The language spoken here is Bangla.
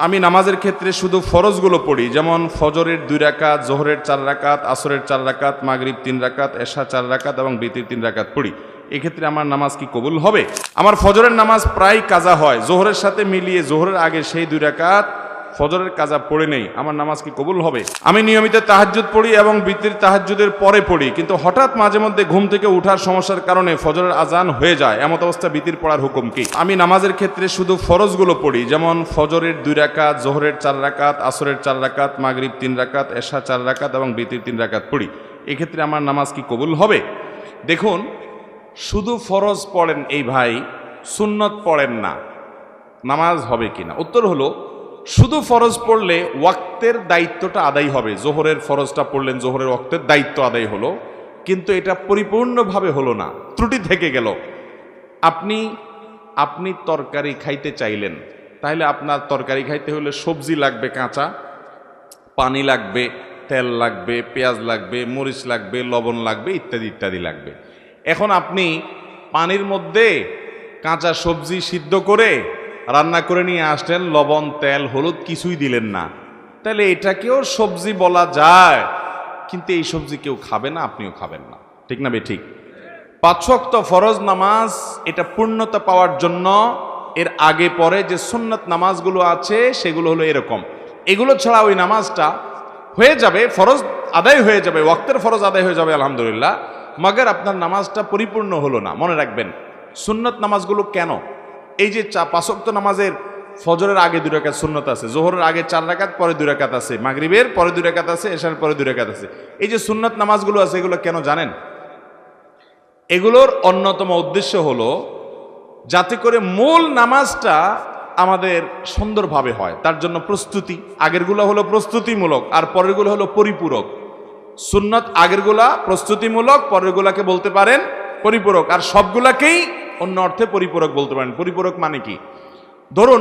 আমি নামাজের ক্ষেত্রে শুধু ফরজগুলো পড়ি, যেমন ফজরের 2 রাকাত, জোহরের 4 রাকাত, আসরের 4 রাকাত, মাগরিব 3 রাকাত, এশা 4 রাকাত এবং বিতির 3 রাকাত পড়ি। এক্ষেত্রে আমার নামাজ কি কবুল হবে? আমার ফজরের নামাজ প্রায় কাজা হয়, জোহরের সাথে মিলিয়ে জোহরের আগে সেই 2 রাকাত ফজরের কাজা পড়ে নেই, আমার নামাজ কি কবুল হবে? আমি নিয়মিত তাহাজ্জুদ পড়ি এবং বিতির তাহাজ্জুদের পরে পড়ি, কিন্তু হঠাৎ মাঝে মধ্যে ঘুম থেকে ওঠার সমস্যার কারণে ফজরের আজান হয়ে যায়, এমত অবস্থা বিতির পড়ার হুকুম কি? আমি নামাজের ক্ষেত্রে শুধু ফরজগুলো পড়ি, যেমন ফজরের 2 রাকাত, জোহরের 4 রাকাত, আসরের 4 রাকাত, মাগরিব 3 রাকাত, এশা 4 রাকাত এবং বিতির 3 রাকাত পড়ি। এক্ষেত্রে আমার নামাজ কি কবুল হবে? দেখুন, শুধু ফরজ পড়েন এই ভাই, সুন্নত পড়েন না, নামাজ হবে কিনা? উত্তর হলো, শুধু ফরজ পড়লে ওয়াক্তের দায়িত্বটা আদায় হবে। জোহরের ফরজটা পড়লেন, জোহরের ওয়াক্তের দায়িত্ব আদায় হলো, কিন্তু এটা পরিপূর্ণভাবে হলো না, ত্রুটি থেকে গেল। আপনি তরকারি খাইতে চাইলেন, তাহলে আপনার তরকারি খাইতে হলে সবজি লাগবে কাঁচা, পানি লাগবে, তেল লাগবে, পেঁয়াজ লাগবে, মরিচ লাগবে, লবণ লাগবে, ইত্যাদি ইত্যাদি লাগবে। এখন আপনি পানির মধ্যে কাঁচা সবজি সিদ্ধ করে রান্না করে নিয়ে আসলেন, লবণ, তেল, হলুদ কিছুই দিলেন না, তাহলে এটাকেও সবজি বলা যায়, কিন্তু এই সবজি কেউ খাবে না, আপনিও খাবেন না, ঠিক না বেঠিক? 5 ওয়াক্ত ফরজ নামাজ এটা পূর্ণতা পাওয়ার জন্য এর আগে পরে যে সুন্নত নামাজগুলো আছে সেগুলো হলো এরকম। এগুলো ছাড়া ওই নামাজটা হয়ে যাবে, ফরজ আদায় হয়ে যাবে, ওয়াক্তের ফরজ আদায় হয়ে যাবে আলহামদুলিল্লাহ, মাগার আপনার নামাজটা পরিপূর্ণ হলো না। মনে রাখবেন, সুন্নত নামাজগুলো কেন? এই যে 5 ওয়াক্ত নামাজের ফজরের আগে 2 রাকাত সুন্নত আছে, জোহরের আগে 4 রাকাত, পরে 2 রাকাত আছে, মাগরিবের পরে 2 রাকাত আছে, এশার পরে 2 রাকাত আছে। এই যে সুন্নত নামাজগুলো আছে, এগুলো কেন জানেন? এগুলোর অন্যতম উদ্দেশ্য হলো যাতে করে মূল নামাজটা আমাদের সুন্দরভাবে হয়, তার জন্য প্রস্তুতি। আগেরগুলো হলো প্রস্তুতিমূলক আর পরেরগুলো হলো পরিপূরক। সুন্নত আগেরগুলা প্রস্তুতিমূলক, পরেরগুলাকে বলতে পারেন পরিপূরক, আর সবগুলাকেই অন্য অর্থে পরিপূরক বলতে পারেন। পরিপূরক মানে কি? ধরুন